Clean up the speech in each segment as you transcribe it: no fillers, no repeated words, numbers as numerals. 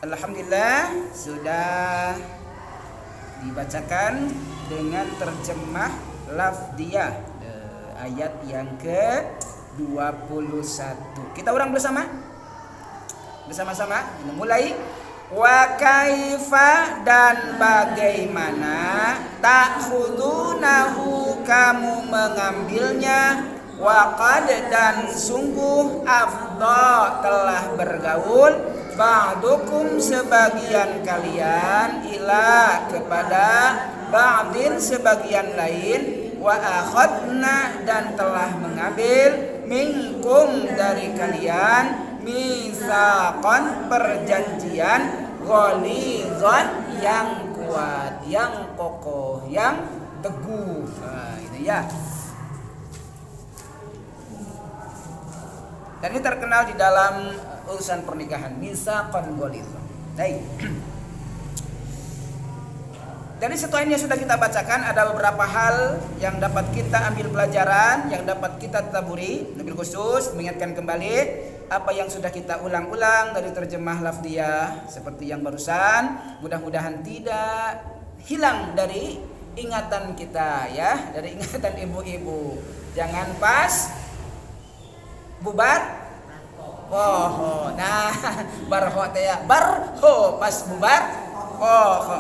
Alhamdulillah sudah dibacakan dengan terjemah lafdiyah ayat yang ke-21. Kita ulang bersama-sama. Mulai. Wa kaifa dan bagaimana ta'khudunahu kamu mengambilnya, wa qad dan sungguh afdha telah bergaul ba'dukum sebagian kalian ila kepada ba'din sebagian lain, wa akhadna dan telah mengambil minkum dari kalian mitsaqan perjanjian ghalidhan yang kuat, yang kokoh, yang teguh. Nah, ini ya. Dan ini terkenal di dalam urusan pernikahan, mitsaqan ghalidhan. Baik. Dari setelah ini sudah kita bacakan, ada beberapa hal yang dapat kita ambil pelajaran, yang dapat kita tadaburi, lebih khusus mengingatkan kembali apa yang sudah kita ulang-ulang dari terjemah lafdiyah seperti yang barusan. Mudah-mudahan tidak hilang dari ingatan kita ya, dari ingatan ibu-ibu. Jangan pas bubar nah barho ya, barho pas bubar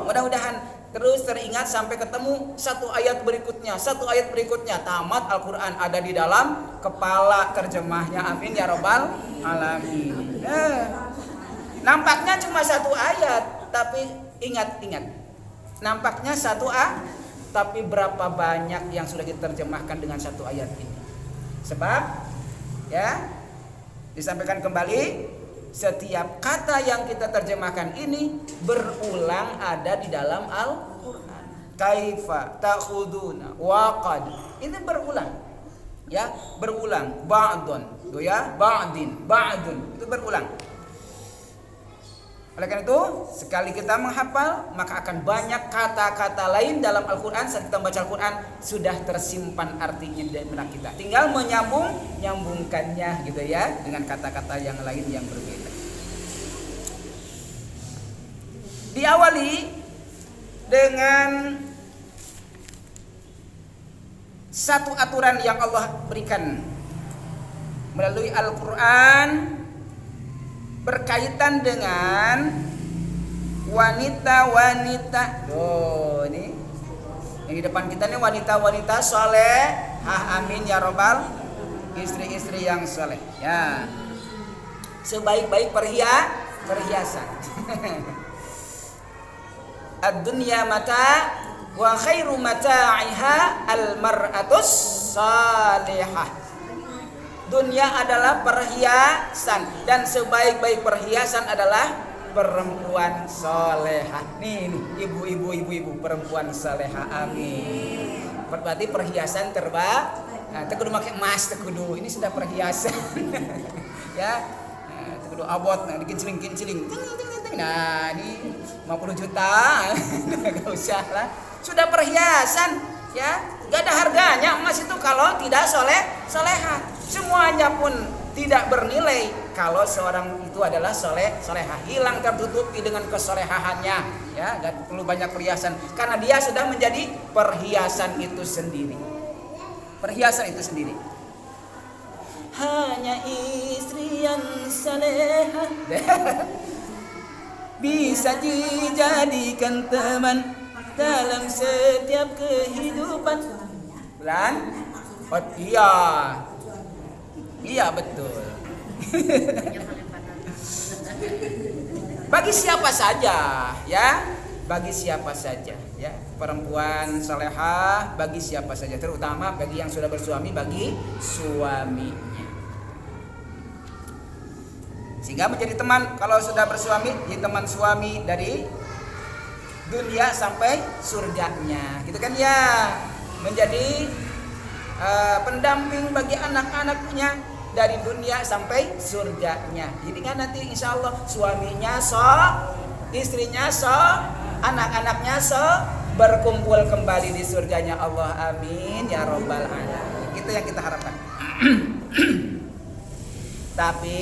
mudah-mudahan terus teringat sampai ketemu satu ayat berikutnya, tamat Al-Quran ada di dalam kepala terjemahnya. Amin ya robbal alamin. Nampaknya cuma satu ayat, tapi ingat nampaknya satu tapi berapa banyak yang sudah diterjemahkan dengan satu ayat ini. Sebab ya disampaikan kembali, setiap kata yang kita terjemahkan ini berulang ada di dalam Al-Quran. Kaifa, ta'khuduna, waqad. Ini berulang. Ya, berulang. Ba'dun, ya, ba'din, ba'dun. Itu berulang. Oleh karena itu, sekali kita menghafal, maka akan banyak kata-kata lain dalam Al-Quran. Saat kita membaca Al-Quran, sudah tersimpan artinya di benak kita. Tinggal menyambungkannya gitu ya, dengan kata-kata yang lain yang berbeda. Diawali dengan satu aturan yang Allah berikan melalui Al-Quran berkaitan dengan wanita-wanita. Ini yang di depan kita nih wanita-wanita soleh. Amin ya robbal, istri-istri yang soleh ya, sebaik-baik perhiasan. Ad-dunya mata wa khairu mata'iha al-mar'atus salihah. Dunia adalah perhiasan dan sebaik-baik perhiasan adalah perempuan solehah. Nih ibu-ibu perempuan solehah. Amin. Berarti perhiasan terbaik. Nah, tekudu pakai emas tekudu. Ini sudah perhiasan. Ya. Nah, tekudu abot dikinciling. Nah, ini 50 juta. Enggak usah lah. Sudah perhiasan, ya. Enggak ada harganya emas itu kalau tidak solehah. Semuanya pun tidak bernilai kalau seorang itu adalah solehah. Hilang tertutupi dengan kesolehahannya, ya, gak perlu banyak perhiasan karena dia sudah menjadi perhiasan itu sendiri. Hanya istri yang solehah bisa dijadikan teman dalam setiap kehidupan. Bulan? Oh iya betul. Bagi siapa saja ya, perempuan salehah bagi siapa saja, terutama bagi yang sudah bersuami, bagi suaminya. Sehingga menjadi teman, kalau sudah bersuami, jadi teman suami dari dunia sampai surganya, gitu kan ya, menjadi pendamping bagi anak-anaknya dari dunia sampai surganya. Jadi kan nanti insya Allah suaminya istrinya anak-anaknya berkumpul kembali di surganya Allah. Amin ya robbal alamin. Itu yang kita harapkan. Tapi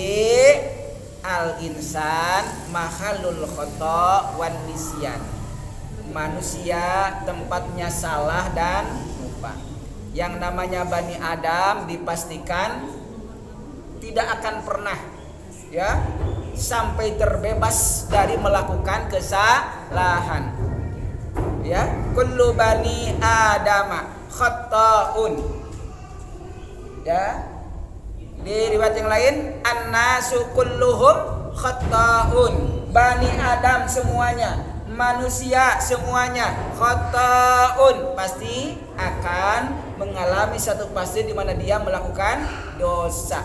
al insan mahalul khata wan nisyan. Manusia tempatnya salah dan lupa. Yang namanya Bani Adam dipastikan tidak akan pernah ya sampai terbebas dari melakukan kesalahan. Ya, kullu bani adama khata'un. Ya. Di riwayat yang lain, annasu kulluhum khata'un. Bani Adam semuanya, manusia semuanya khata'un, pasti akan mengalami satu fase di mana dia melakukan dosa,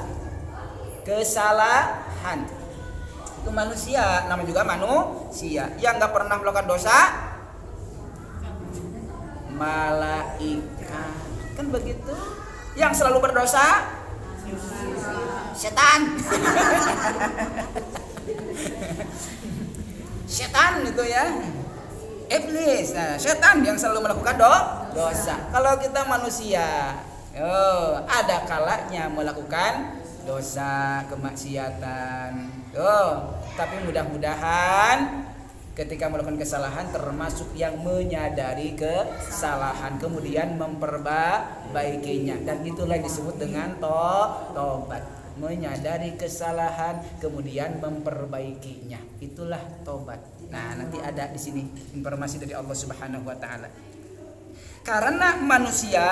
kesalahan. Itu manusia, namanya juga manusia. Yang nggak pernah melakukan dosa, malaikat. Kan begitu. Yang selalu berdosa, setan. Setan itu ya, iblis. Nah, setan yang selalu melakukan dosa. Kalau kita manusia, ada kalanya melakukan dosa, kemaksiatan. Tapi mudah-mudahan ketika melakukan kesalahan termasuk yang menyadari kesalahan kemudian memperbaikinya, dan itulah yang disebut dengan tobat. Menyadari kesalahan kemudian memperbaikinya, itulah tobat. Nah, nanti ada di sini informasi dari Allah Subhanahu wa taala. Karena manusia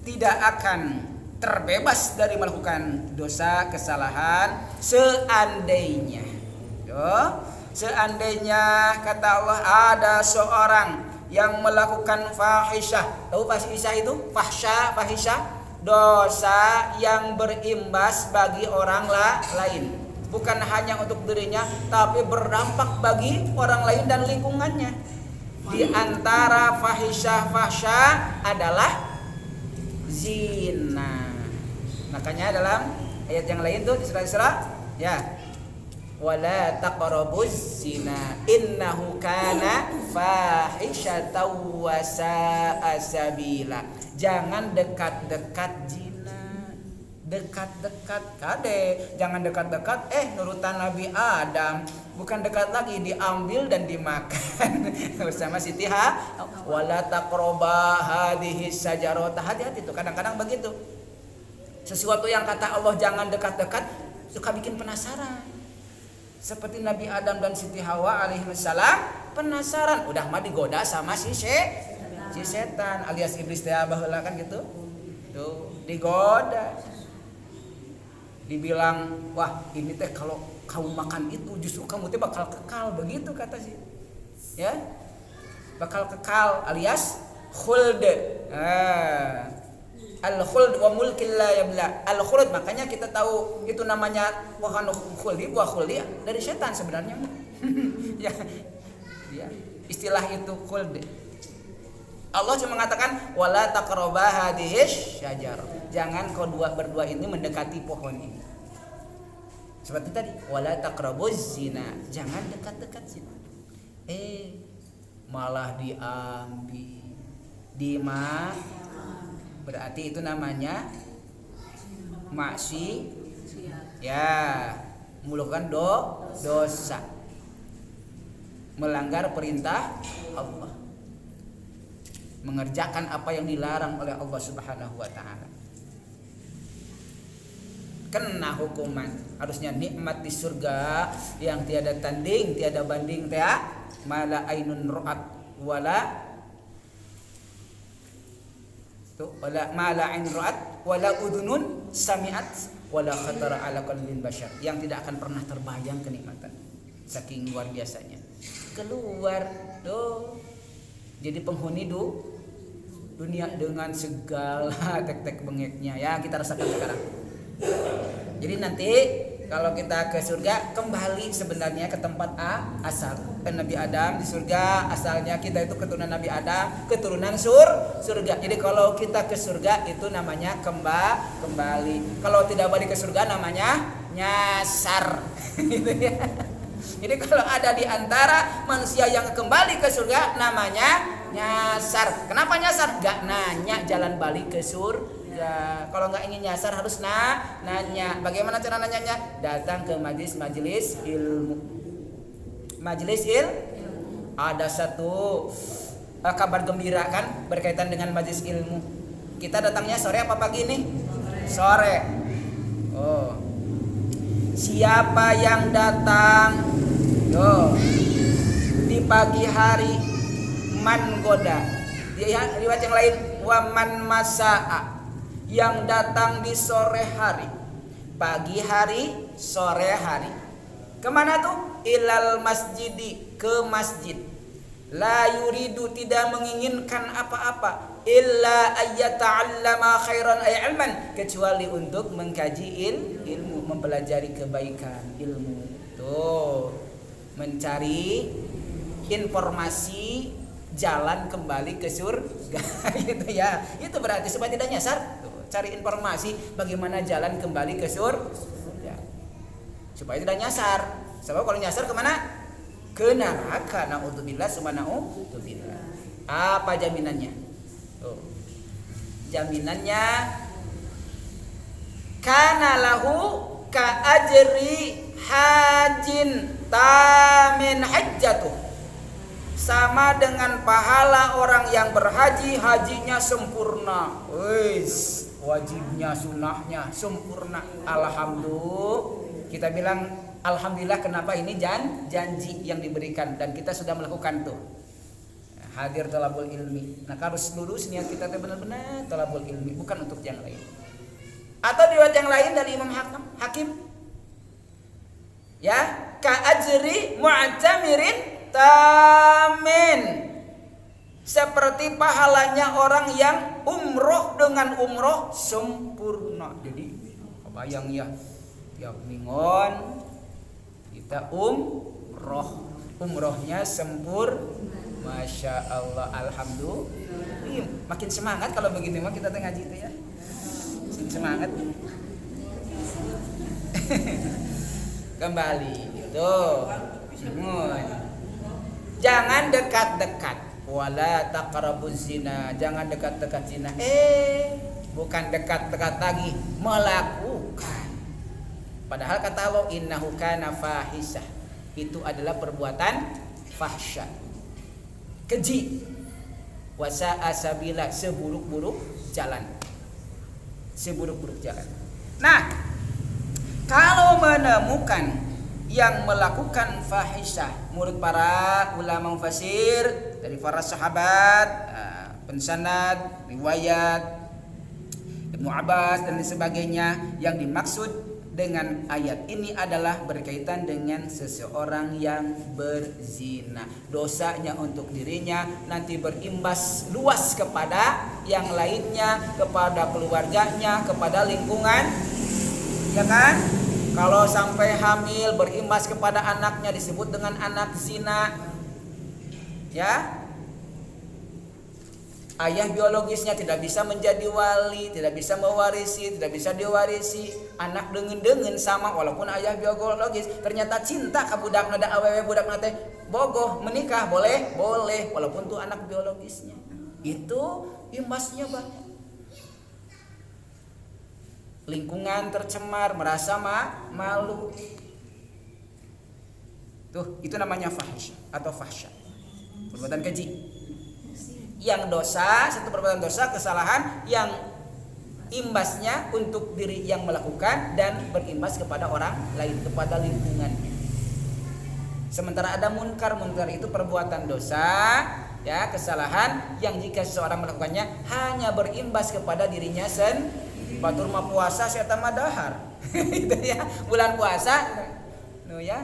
tidak akan terbebas dari melakukan dosa, kesalahan seandainya kata Allah ada seorang yang melakukan fahisyah. Tahu fahisyah itu? Fahisyah dosa yang berimbas bagi orang lain, bukan hanya untuk dirinya tapi berdampak bagi orang lain dan lingkungannya. Di antara fahisyah adalah zina. Makanya dalam ayat yang lain tuh di surah Isra ya, wala taqrabuz zina innahu kana fahisyatan wa sa'a sabila. Jangan dekat-dekat zina, dekat-dekat kade, jangan dekat-dekat nurutan Nabi Adam, bukan dekat lagi, diambil dan dimakan bersama Siti wala taqraba hadhihi syajarah. Hati-hati tuh, kadang-kadang begitu. Sesuatu yang kata Allah jangan dekat-dekat suka bikin penasaran. Seperti Nabi Adam dan Siti Hawa alaihissalam penasaran, udah mah digoda sama si setan alias iblis teh baheula kan gitu. Tuh, digoda. Dibilang, "Wah, ini teh kalau kamu makan itu justru kamu teh bakal kekal." Begitu kata sih. Ya. Bakal kekal alias khuld. Al-khuld wa mulkin la yabla. Al-khuld, makanya kita tahu itu namanya pohon khuldi, buah khuldi dari setan sebenarnya. Ya. Istilah itu khuld. Allah cuma mengatakan wala taqraba hadhihi syajar. Jangan kau berdua ini mendekati pohon ini. Seperti tadi, wala taqrabuz zina. Jangan dekat-dekat zina. Malah diambil. Berarti itu namanya ya, melakukan dosa. Melanggar perintah Allah. Mengerjakan apa yang dilarang oleh Allah Subhanahu wa taala. Kena hukuman. Harusnya nikmat di surga yang tiada tanding, tiada banding teh, mala ainun ra'at wala mala ain ra'at wala udhunun sami'at wala khatara ala qalbin bashar. Yang tidak akan pernah terbayang kenikmatan. Saking luar biasanya. Keluar jadi penghuni dunia dengan segala tek-tek bengeknya ya kita rasakan sekarang. Jadi nanti kalau kita ke surga kembali sebenarnya ke tempat asal. Nabi Adam di surga, asalnya kita itu keturunan Nabi Adam, keturunan surga. Jadi kalau kita ke surga itu namanya kembali. Kalau tidak balik ke surga namanya nyasar. Gitu ya. Jadi kalau ada di antara manusia yang kembali ke surga namanya nyasar. Kenapa nyasar? Gak nanya jalan balik ke surga. Ya, kalau nggak ingin nyasar harus nanya. Bagaimana cara nanyanya? Datang ke majelis ilmu. Majelis ada satu kabar gembira kan berkaitan dengan majelis ilmu. Kita datangnya sore apa pagi nih? Sore. Oh. Siapa yang datang di pagi hari man goda. Dia riwayat yang lain waman masaa, yang datang di sore hari, pagi hari, sore hari. Kemana tuh? Ilal masjidi, ke masjid. La yuridu, tidak menginginkan apa-apa, illa ayyata'allama khairan ay ilman, kecuali untuk mengkaji ilmu, mempelajari kebaikan ilmu. Tuh, mencari informasi jalan kembali ke surga gitu ya. Itu berarti supaya tidak nyasar. Tuh, cari informasi bagaimana jalan kembali ke surga supaya tidak nyasar. Sebab kalau nyasar kemana? Ke neraka. Na'udzubillah summa na'udzubillah. Apa jaminannya? Tuh. Jaminannya kana lahu ka ajri hajin tamin hajjatuh, sama dengan pahala orang yang berhaji, hajinya sempurna. Wis, wajibnya sunnahnya sempurna. Alhamdulillah. Kita bilang alhamdulillah, kenapa? Ini janji yang diberikan dan kita sudah melakukan tuh. Hadir talabul ilmi. Nah, harus lurus niat kita benar-benar talabul ilmi, bukan untuk yang lain. Atau riwayat yang lain dari Imam Hakim. Ya, ka ajri mu'tamirin tamin, seperti pahalanya orang yang umroh dengan umroh sempurna. Jadi bayang ya, tiap mingon kita umrohnya Masya Allah, alhamdulillah. Makin semangat kalau begini mah kita ngaji itu ya, makin semangat. Kembali itu jangan dekat-dekat, wala taqrabuz zina, jangan dekat-dekat zina. Bukan dekat-dekat lagi, melakukan. Padahal kata Allah innahu kana fahisah, itu adalah perbuatan fahsya, keji. Wasa'a sabila, seburuk-buruk jalan. Nah, kalau menemukan yang melakukan fahisyah, menurut para ulama mufassir dari para sahabat, pensanad, riwayat Ibnu Abbas dan sebagainya, yang dimaksud dengan ayat ini adalah berkaitan dengan seseorang yang berzina. Dosanya untuk dirinya nanti berimbas luas kepada yang lainnya, kepada keluarganya, kepada lingkungan, ya kan? Kalau sampai hamil berimbas kepada anaknya, disebut dengan anak zina. Ya. Ayah biologisnya tidak bisa menjadi wali, tidak bisa mewarisi, tidak bisa diwarisi. Anak dengen-dengen sama walaupun ayah biologis, ternyata cinta ka budakna da awewe budakna teh bogoh menikah boleh walaupun tuh anak biologisnya. Itu imbasnya banyak. Lingkungan tercemar, merasa malu. Tuh, itu namanya fahish atau fahsya. Perbuatan keji. Yang dosa, satu perbuatan dosa, kesalahan yang imbasnya untuk diri yang melakukan dan berimbas kepada orang lain, kepada lingkungannya. Sementara ada munkar itu perbuatan dosa, ya, kesalahan yang jika seseorang melakukannya hanya berimbas kepada dirinya sendiri. Batur mah puasa saya tambah dahar. Gitu ya. Bulan puasa ya.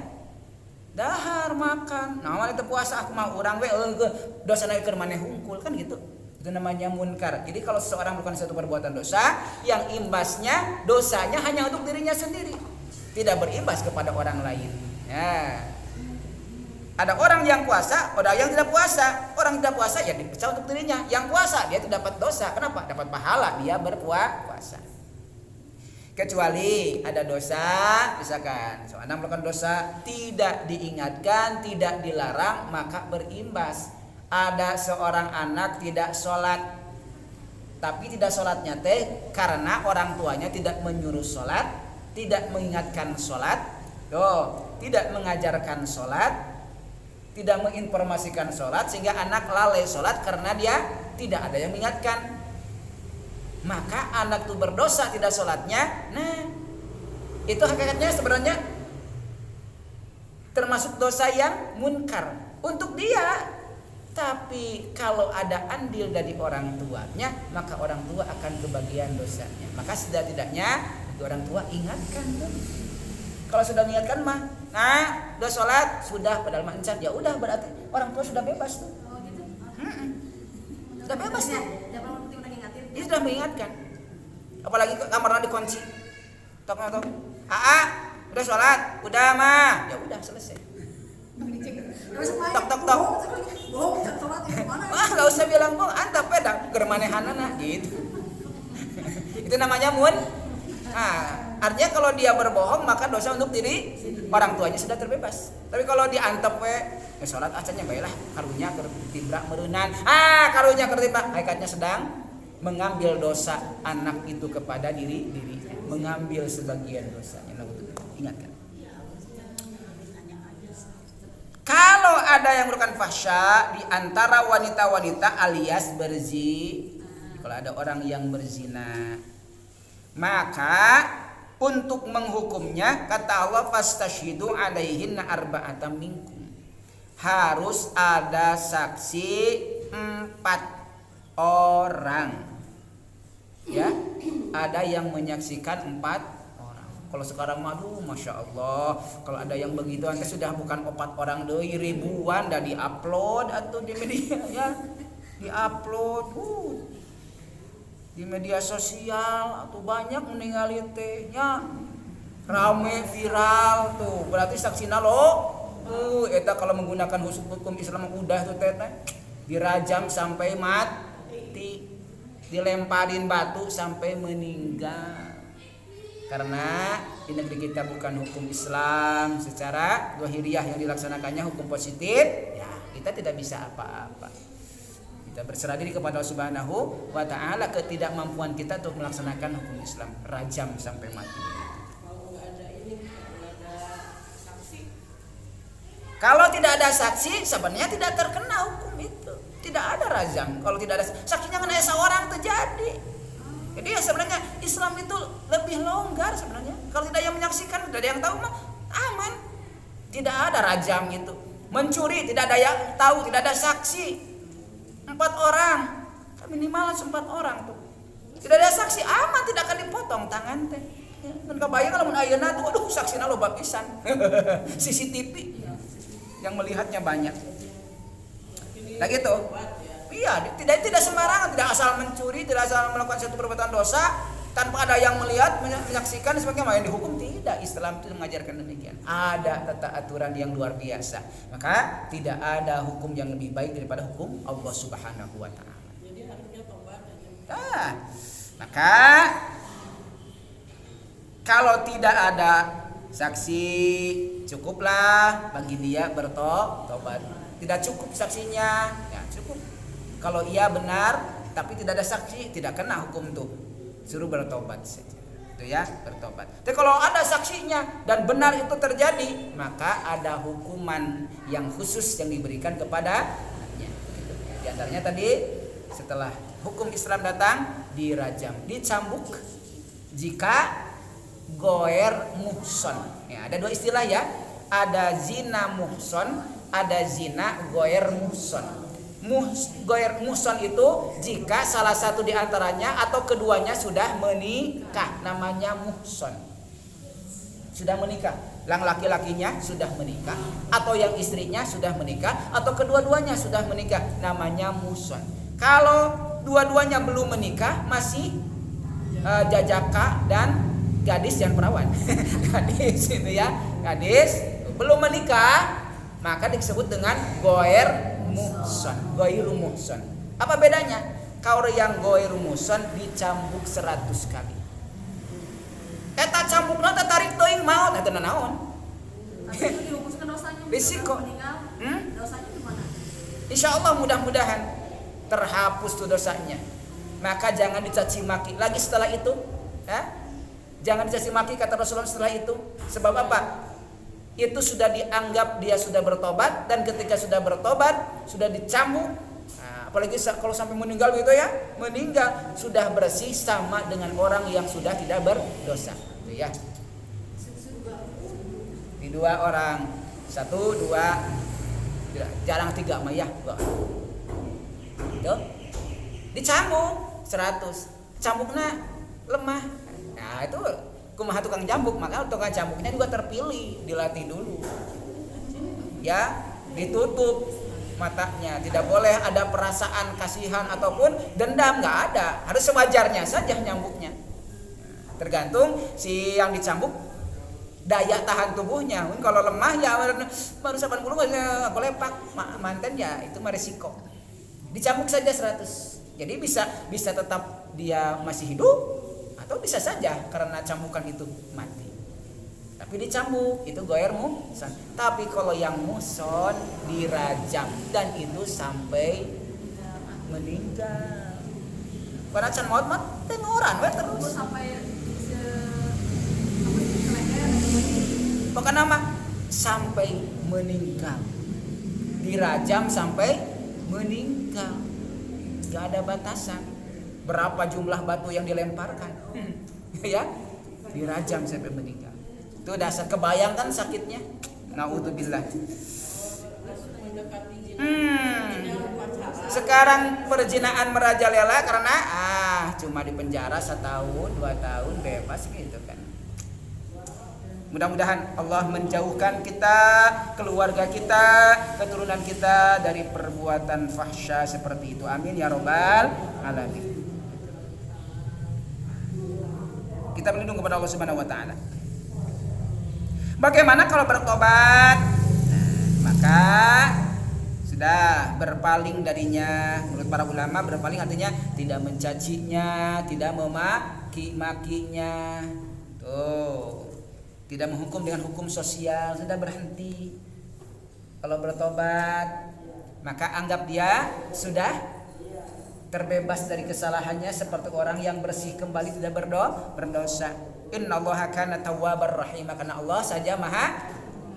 Dahar makan. Nah, itu puasa aku mah urang we dosana keur maneh hungkul kan gitu. Itu namanya munkar. Jadi kalau seseorang melakukan suatu perbuatan dosa yang imbasnya dosanya hanya untuk dirinya sendiri, tidak berimbas kepada orang lain. Ya. Ada orang yang puasa, ada yang tidak puasa. Orang tidak puasa ya dipecah untuk dirinya. Yang puasa dia itu dapat dosa. Kenapa? Dapat pahala dia berpuasa. Kecuali ada dosa, misalkan seorang melakukan dosa tidak diingatkan, tidak dilarang, maka berimbas. Ada seorang anak tidak sholat, Tapi tidak sholatnya teh karena orang tuanya tidak menyuruh sholat, tidak mengingatkan sholat, tidak mengajarkan sholat, tidak menginformasikan sholat, sehingga anak lalai sholat karena dia tidak ada yang mengingatkan. Maka anak itu berdosa tidak sholatnya. Nah, itu hakikatnya sebenarnya termasuk dosa yang munkar untuk dia. Tapi kalau ada andil dari orang tuanya, maka orang tua akan kebagian dosanya. Maka setidak-tidaknya orang tua ingatkan tuh. Kalau sudah mengingatkan mah, nah udah sholat sudah padahal mah encan, ya udah berarti orang tua sudah bebas tuh. Sudah bebas tuh. Dia sudah mengingatkan. Apalagi kamarnya dikunci. Tok. Udah sholat, udah mah, ya udah selesai. Tok. Gak usah bilang bohong, antap pedang germanehanana gitu. Itu namanya artinya kalau dia berbohong maka dosa untuk diri orang tuanya sudah terbebas. Tapi kalau diantep sholat acaranya baiklah karunya ketibrak merunan. Karunya ketibrak hakikatnya sedang mengambil dosa anak itu kepada diri, mengambil sebagian dosanya. Ingatkan. Kalau ada yang melakukan fahsya di antara wanita-wanita alias berzina, kalau ada orang yang berzina, maka untuk menghukumnya kata Allah fastashhidu alaihinna arba'atan minkum. Harus ada saksi 4 orang. Ya, ada yang menyaksikan 4 orang. Kalau sekarang masya Allah, kalau ada yang begitu anda sudah bukan 4 orang deui, ribuan dah diupload atau di media ya, diupload di media sosial atau banyak meninggali tehnya rame viral tuh, berarti saksina lo eta kalau menggunakan hukum Islam udah tuh teh dirajam sampai mati, dilemparin batu sampai meninggal. Karena di negeri kita bukan hukum Islam secara zahiriyah yang dilaksanakannya hukum positif, ya kita tidak bisa apa-apa. Kita berserah diri kepada Allah Subhanahu wa taala, ketidakmampuan kita untuk melaksanakan hukum Islam, rajam sampai mati. Kalau tidak ada saksi, sebenarnya tidak terkena hukum itu. Tidak ada rajam. Kalau tidak ada saksinya kan seorang terjadi. Jadi ya sebenarnya Islam itu lebih longgar sebenarnya. Kalau tidak yang menyaksikan, tidak ada yang tahu mah aman. Tidak ada rajam itu. Mencuri tidak ada yang tahu, tidak ada saksi. 4 orang, minimal 4 orang tuh. Tidak ada saksi aman, tidak akan dipotong tangan teh. Dan kebayang kalau mun ayeuna tuh aduh saksina loba pisan. CCTV yang melihatnya banyak. Nah gitu. Iya, tidak sembarangan, tidak asal mencuri, tidak asal melakukan satu perbuatan dosa tanpa ada yang melihat, menyaksikan sebagaimana yang dihukum. Tidak, Islam itu mengajarkan demikian. Ada tata aturan yang luar biasa. Maka tidak ada hukum yang lebih baik daripada hukum Allah Subhanahu wa taala. Jadi artinya tobat. Maka kalau tidak ada saksi, cukuplah bagi dia bertobat. Tidak cukup saksinya, ya cukup. Kalau ia benar tapi tidak ada saksi, tidak kena hukum tuh. Suruh bertobat saja. Itu ya, bertobat. Tapi kalau ada saksinya dan benar itu terjadi, maka ada hukuman yang khusus yang diberikan kepadanya. Di antaranya tadi setelah hukum Islam datang dirajam, dicambuk jika goer muhson. Ya, ada 2 istilah ya. Ada zina muhson, ada zina goer muhson. Goer muhson itu jika salah satu di antaranya atau keduanya sudah menikah, namanya muhson. Sudah menikah, yang laki-lakinya sudah menikah atau yang istrinya sudah menikah atau kedua-duanya sudah menikah, namanya muhson. Kalau dua-duanya belum menikah, masih jajaka dan gadis dan perawan. Gadis itu ya, gadis belum menikah, maka disebut dengan goer muhson, goiru muhson. Apa bedanya? Kalau yang goiru muhson dicambuk 100 kali. Eta cambukna teh tarik teuing maot eta naon? Itu dihukumkan dosanya. Risiko. Dosanya gimana? Insyaallah mudah-mudahan terhapus tuh dosanya. maka jangan dicaci maki lagi setelah itu, ya. Jangan dicaci maki kata Rasulullah setelah itu. Sebab apa? Itu sudah dianggap dia sudah bertobat, dan ketika sudah bertobat sudah dicambuk. Nah, apalagi kalau sampai meninggal gitu ya, meninggal sudah bersih sama dengan orang yang sudah tidak berdosa. Itu ya. Di 2 orang, 1, 2, jarang 3 mah ya. Itu dicambuk 100, cambuknya lemah. Nah itu kumaha tukang cambuk, maka tukang cambuknya juga terpilih, dilatih dulu. Ya, ditutup matanya, tidak boleh ada perasaan kasihan ataupun dendam, nggak ada. Harus sewajarnya saja nyambuknya. Tergantung si yang dicambuk daya tahan tubuhnya. Kalau lemah ya baru 80 aku lepak manten ya itu mah risiko. Dicambuk saja 100. Jadi bisa tetap dia masih hidup, atau bisa saja karena cambukan itu mati. Tapi dicambuk itu goer muhson. Tapi kalau yang muhson dirajam dan itu sampai meninggal. Pada can maut tengoran we terus. Sampai Pokoknya mah sampai meninggal. Dirajam sampai meninggal. Gak ada batasan berapa jumlah batu yang dilemparkan. Ya, dirajam sampai meninggal. Itu dasar, kebayangkan sakitnya. Naudzubillah. Sekarang perzinaan merajalela karena cuma di penjara 1 tahun 2 tahun bebas gitu kan. Mudah-mudahan Allah menjauhkan kita, keluarga kita, keturunan kita dari perbuatan fahsya seperti itu. Amin ya robbal alamin. Kita berlindung kepada Allah Subhanahu wa taala. Bagaimana kalau bertobat? Maka sudah berpaling darinya. Menurut para ulama, berpaling artinya tidak mencacinya, tidak memaki-makinya. Tuh. Tidak menghukum dengan hukum sosial, sudah berhenti. Kalau bertobat, maka anggap dia sudah terbebas dari kesalahannya seperti orang yang bersih kembali, tidak berdosa. Innallaha kana tawwabar rahim, karena Allah saja Maha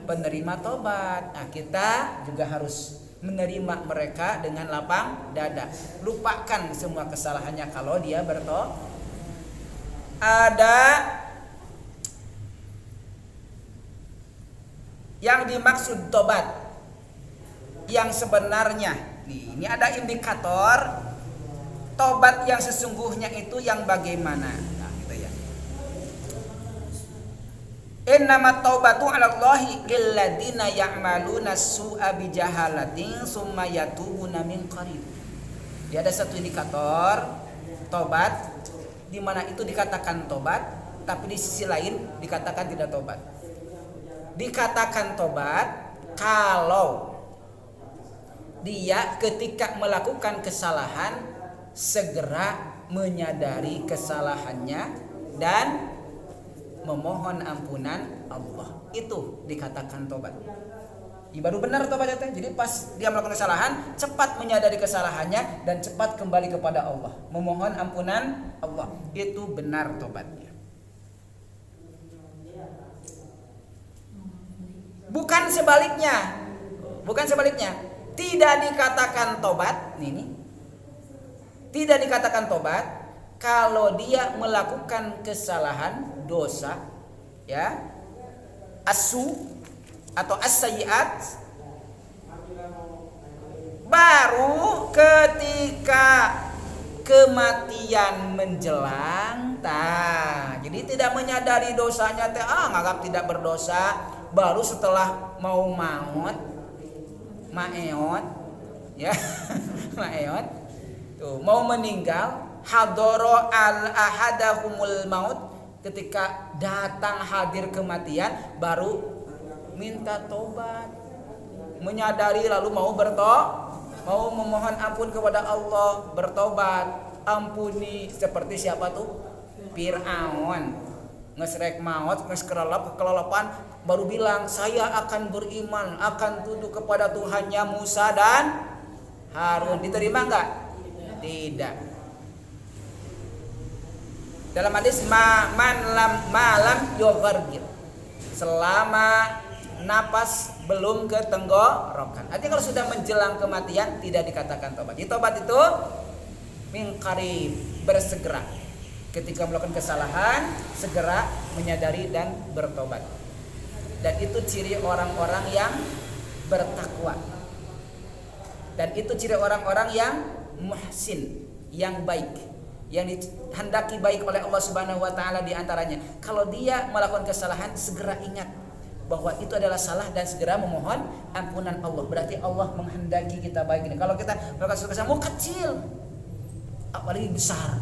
penerima tobat. Nah, kita juga harus menerima mereka dengan lapang dada. Lupakan semua kesalahannya kalau dia bertobat. Ada yang dimaksud tobat yang sebenarnya. Ini ada indikator tobat yang sesungguhnya itu yang bagaimana. Nah, gitu ya. Innamat taubatu 'alallahi lilladzina ya'maluna su'a bijahalatin summa yatubuna min qarib. Dia ada satu indikator tobat di mana itu dikatakan tobat, tapi di sisi lain dikatakan tidak tobat. Dikatakan tobat kalau dia ketika melakukan kesalahan segera menyadari kesalahannya dan memohon ampunan Allah. Itu dikatakan tobat. Baru benar tobatnya. Jadi pas dia melakukan kesalahan, cepat menyadari kesalahannya dan cepat kembali kepada Allah, memohon ampunan Allah. Itu benar tobatnya. Bukan sebaliknya. Tidak dikatakan tobat, tidak dikatakan tobat kalau dia melakukan kesalahan, dosa, ya, asu atau as-sayyi'at, baru ketika kematian menjelang, jadi tidak menyadari dosanya, nganggap tidak berdosa. Baru setelah mau maut, maeot, ya, maeot, tuh mau meninggal, hadoro al ahadahumul maut, ketika datang hadir kematian, baru minta tobat, menyadari lalu mau memohon ampun kepada Allah, bertobat, ampuni. Seperti siapa tuh? Fir'aun, ngesrek maut, kelelapan, baru bilang saya akan beriman, akan tunduk kepada Tuhannya Musa dan Harun. Diterima enggak? Tidak. Dalam hadis malam yughargir, selama napas belum ke tenggorokan. Artinya kalau sudah menjelang kematian tidak dikatakan tobat. Jadi tobat itu min qarib, bersegera. Ketika melakukan kesalahan segera menyadari dan bertobat. Dan itu ciri orang-orang yang bertakwa. Dan itu ciri orang-orang yang muhsin, yang baik, yang dihendaki baik oleh Allah Subhanahu wa taala. Di antaranya kalau dia melakukan kesalahan segera ingat bahwa itu adalah salah dan segera memohon ampunan Allah. Berarti Allah menghendaki kita baik ini. Kalau kita melakukan sesuatu kesalahan mau kecil apalagi besar,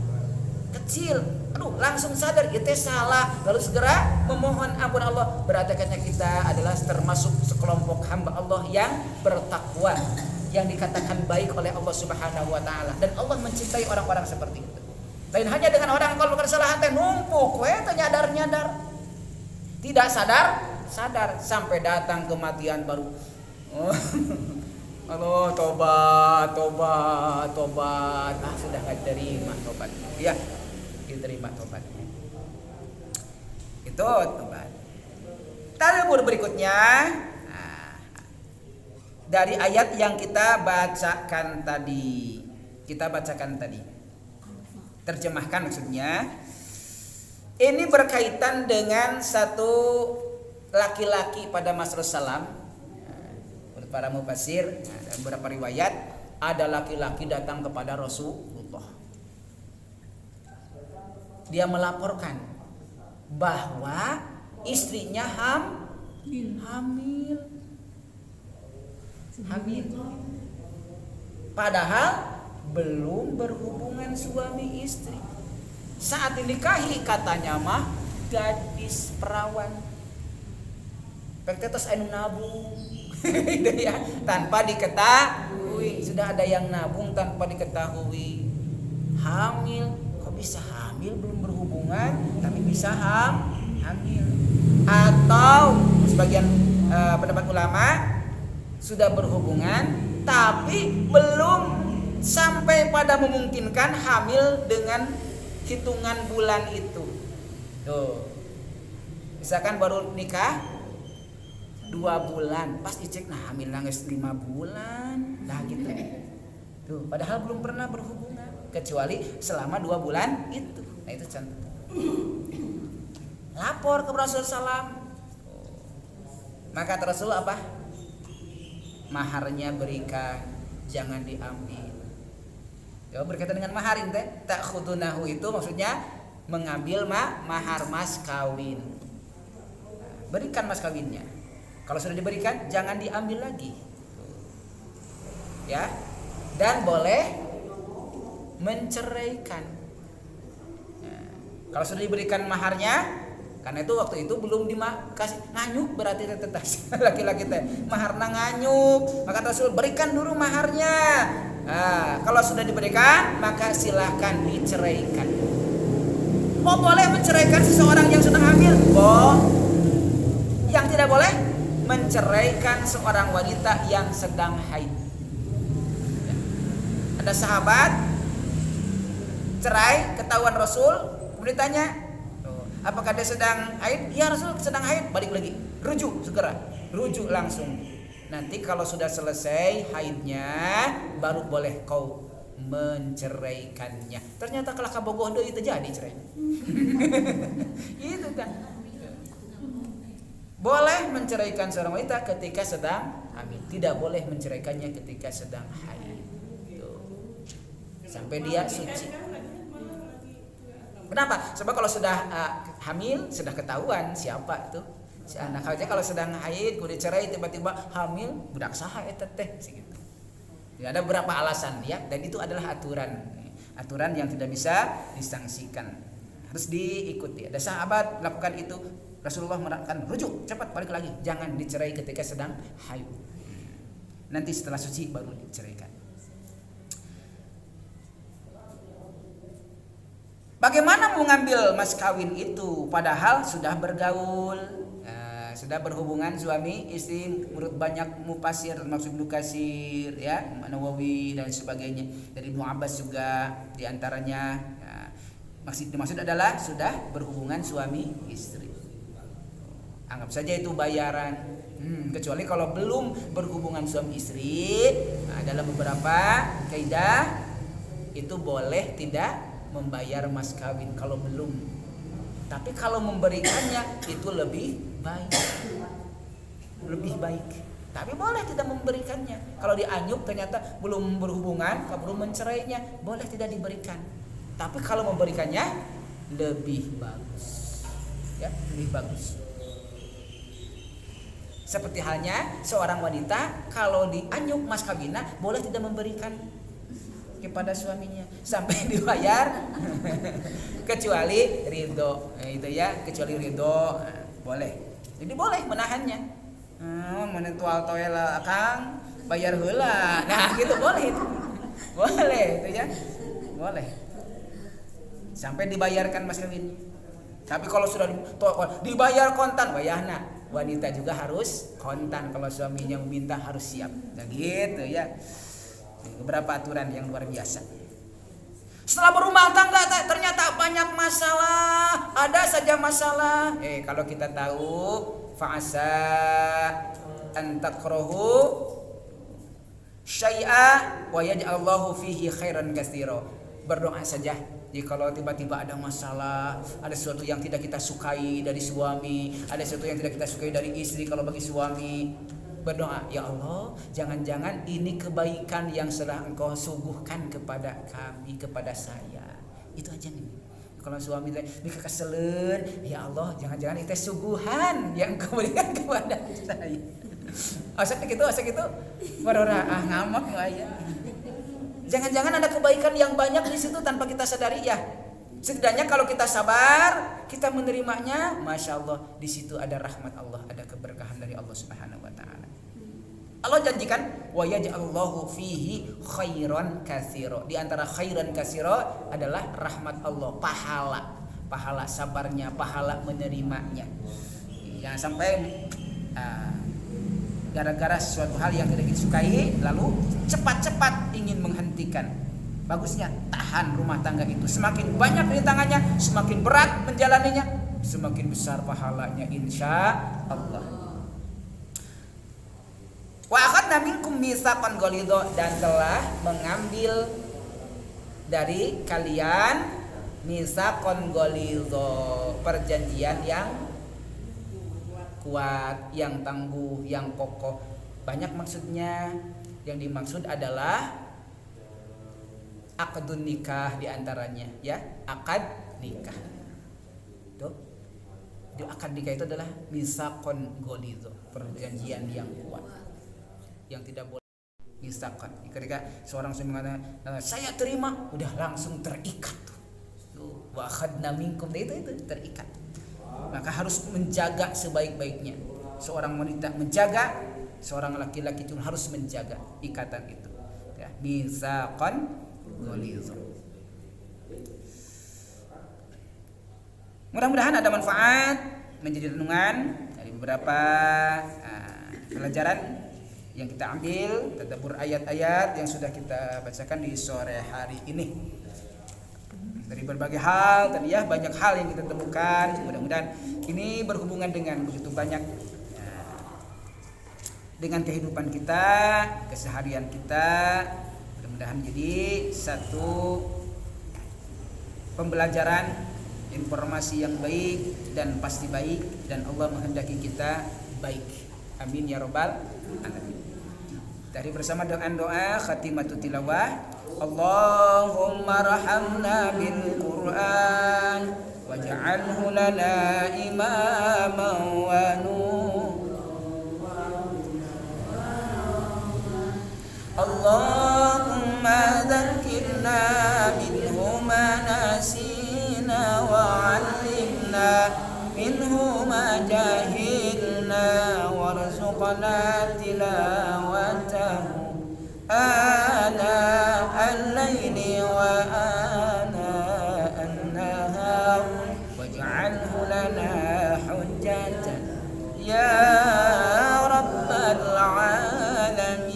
kecil, aduh langsung sadar itu salah lalu segera memohon ampun Allah, berarti kita adalah termasuk sekelompok hamba Allah yang bertakwa, yang dikatakan baik oleh Allah Subhanahu wa taala. Dan Allah mencintai orang-orang seperti itu. Lain hanya dengan orang kalau kesalahan teh numpuk we teh nyadar-nyadar. Tidak sadar sampai datang kematian baru. Halo, tobat. Ah, sudah enggak terima tobat. Ya, diterima tobatnya. Itu tobat. Tadabbur berikutnya. Dari ayat yang kita bacakan tadi. Terjemahkan maksudnya. Ini berkaitan dengan satu laki-laki pada masa Rasulullah. Menurut para mufassir dan beberapa riwayat, ada laki-laki datang kepada Rasulullah. Dia melaporkan bahwa istrinya hamil. Padahal belum berhubungan suami istri. Saat dinikahi katanya mah gadis perawan. Pektetos anu nabung. Itu ya, tanpa diketahui. Sudah ada yang nabung tanpa diketahui. Hamil, kok bisa hamil belum berhubungan tapi bisa hamil. Atau sebagian pendapat ulama sudah berhubungan tapi belum sampai pada memungkinkan hamil dengan hitungan bulan itu. Tuh. Misalkan baru nikah 2 bulan, pas dicek nah hamil nangis 5 bulan. Nah gitu. Tuh, padahal belum pernah berhubungan kecuali selama 2 bulan itu. Nah itu contoh. Lapor ke Rasulullah SAW. Maka Rasul apa? Maharnya berikan, jangan diambil. Ya, berkaitan dengan mahar teh, ta'khudunahu itu maksudnya mengambil mahar mas kawin. Berikan mas kawinnya. Kalau sudah diberikan jangan diambil lagi. Ya. Dan boleh menceraikan. Nah, kalau sudah diberikan maharnya, karena itu waktu itu belum dikasih nganyuk berarti tetes laki-laki teh maharna nganyuk, maka Rasul berikan dulu maharnya. Nah, kalau sudah diberikan maka silahkan diceraikan. Oh, boleh menceraikan seseorang yang sudah hamil? Yang tidak boleh menceraikan seorang wanita yang sedang haid. Ada sahabat cerai, ketahuan Rasul, kemudian ditanya, apakah dia sedang haid? Ya Rasul sedang haid. Balik lagi, rujuk segera, rujuk langsung. Nanti kalau sudah selesai haidnya baru boleh kau menceraikannya. Ternyata kalau kabogoh deui teu jadi cerai. Gitu kan. Boleh menceraikan seorang wanita ketika sedang hamil, tidak boleh menceraikannya ketika sedang haid. Sampai dia suci. Kenapa? Sebab kalau sudah hamil sudah ketahuan siapa itu si anak. Kalau sedang haid kudu dicerai tiba-tiba hamil budak saha eta teh gitu. Ya, ada beberapa alasan ya, dan itu adalah aturan yang tidak bisa disangsikan, harus diikuti. Ada sahabat lakukan itu, Rasulullah mengatakan rujuk cepat balik lagi, jangan dicerai ketika sedang haid. Nanti setelah suci baru diceraikan. Bagaimana mengambil mas kawin itu padahal sudah bergaul? Sudah berhubungan suami istri menurut banyak mufassir termasuk Ibnu Katsir ya, Nawawi dan sebagainya, dari Ibnu Abbas juga diantaranya. Dimaksud adalah sudah berhubungan suami istri. Anggap saja itu bayaran. Kecuali kalau belum berhubungan suami istri, dalam beberapa kaidah itu boleh tidak membayar mas kawin kalau belum. Tapi kalau memberikannya itu lebih baik. Tapi boleh tidak memberikannya. Kalau dianyuk ternyata belum berhubungan, belum mencerainya, boleh tidak diberikan. Tapi kalau memberikannya lebih bagus. Ya, lebih bagus. Seperti halnya seorang wanita kalau dianyuk mas kawinnya boleh tidak memberikan kepada suaminya sampai dibayar kecuali ridho, itu ya, kecuali ridho boleh. Jadi boleh menahannya. Menentual toela akang bayar heula. Nah, gitu boleh itu. Boleh itu ya. Boleh. Sampai dibayarkan mas kawin. Tapi kalau sudah dibayar kontan, wayahna wanita juga harus kontan kalau suaminya meminta harus siap. Nah, gitu ya. Beberapa aturan yang luar biasa. Setelah berumah tangga ternyata banyak masalah, ada saja masalah. Kalau kita tahu fa'asa an takrahu syai'a wa yaj'alallahu fihi khairan katsira. Berdoa saja. Jadi kalau tiba-tiba ada masalah, ada sesuatu yang tidak kita sukai dari suami, ada sesuatu yang tidak kita sukai dari istri, kalau bagi suami berdoa, ya Allah, jangan-jangan ini kebaikan yang telah Engkau suguhkan kepada kami, kepada saya. Itu aja nih. Kalau suami mereka keselen, ya Allah, jangan-jangan itu suguhan yang Engkau berikan kepada saya. Asal gitu. Warora ngamak enggak ya. Jangan-jangan ada kebaikan yang banyak di situ tanpa kita sadari ya. Setidaknya kalau kita sabar, kita menerimanya, masya Allah, di situ ada rahmat Allah, ada keberkahan dari Allah Subhanahu Wa Taala. Allah janjikan, wa yaj'allahu fihi khairan katsira. Di antara khairan katsira adalah rahmat Allah, pahala sabarnya, pahala menerimanya. Jangan sampai gara-gara sesuatu hal yang tidak disukai lalu cepat-cepat ingin menghentikan. Bagusnya tahan rumah tangga itu. Semakin banyak rintangannya, semakin berat menjalaninya, semakin besar pahalanya insya Allah. Wa akhadna minkum mitsaqan ghalidha, dan telah mengambil dari kalian mitsaqan ghalidha, perjanjian yang kuat, yang tangguh, yang kokoh. Banyak maksudnya. Yang dimaksud adalah akadun nikah diantaranya, ya, akad nikah. Tuh, di akad nikah itu adalah misakon golizo, perjanjian yang kuat, yang tidak boleh misakan. Ketika seorang suami mengatakan saya terima, udah langsung terikat tuh. Wa akhadna minkum, itu terikat. Maka harus menjaga sebaik-baiknya. Seorang wanita menjaga, seorang laki-laki itu harus menjaga ikatan itu. Ya, misaqan ghalidha. Mudah-mudahan ada manfaat, menjadi renungan dari beberapa pelajaran yang kita ambil, tadabbur ayat-ayat yang sudah kita bacakan di sore hari ini. Dari berbagai hal tadi ya, banyak hal yang kita temukan. Mudah-mudahan ini berhubungan dengan begitu banyak dengan kehidupan kita, keseharian kita. Mudah-mudahan jadi satu pembelajaran, informasi yang baik dan pasti baik, dan Allah menghendaki kita baik. Amin ya rabbal alamin. Dari bersama dengan doa khatimatu tilawah, Allahumma rahamna bil Qur'an waj'alhu lana imaman wa nur. Allahumma dzakirna minhu ma nasina wa 'allimna minhu ma jahilna warzuqna tilawatahu ana al-laili wa ana an-nahar waj'alhu lana hujjatan ya rabbal alamin.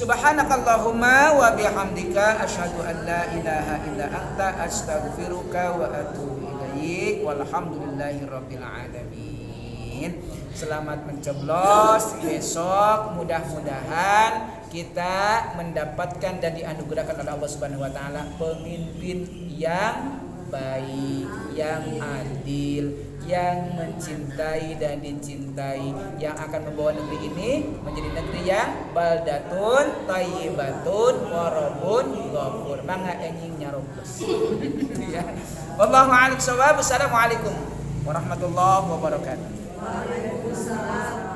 Subhanakallahumma wa bihamdika asyhadu an la ilaha illa anta astaghfiruka wa atubu ilaik. Walhamdulillahirabbil alamin. Selamat mencoblos. Besok mudah-mudahan kita mendapatkan dan dianugerahkan oleh Allah Subhanahu wa taala pemimpin yang baik, yang adil, yang mencintai dan dicintai, yang akan membawa negeri ini menjadi negeri yang baldatun thayyibatun warabun ghafur. Mangga enjing nyaroblos. Ya. Wallahu a'lam bishawab. Assalamualaikum warahmatullahi wabarakatuh. Waalaikumsalam.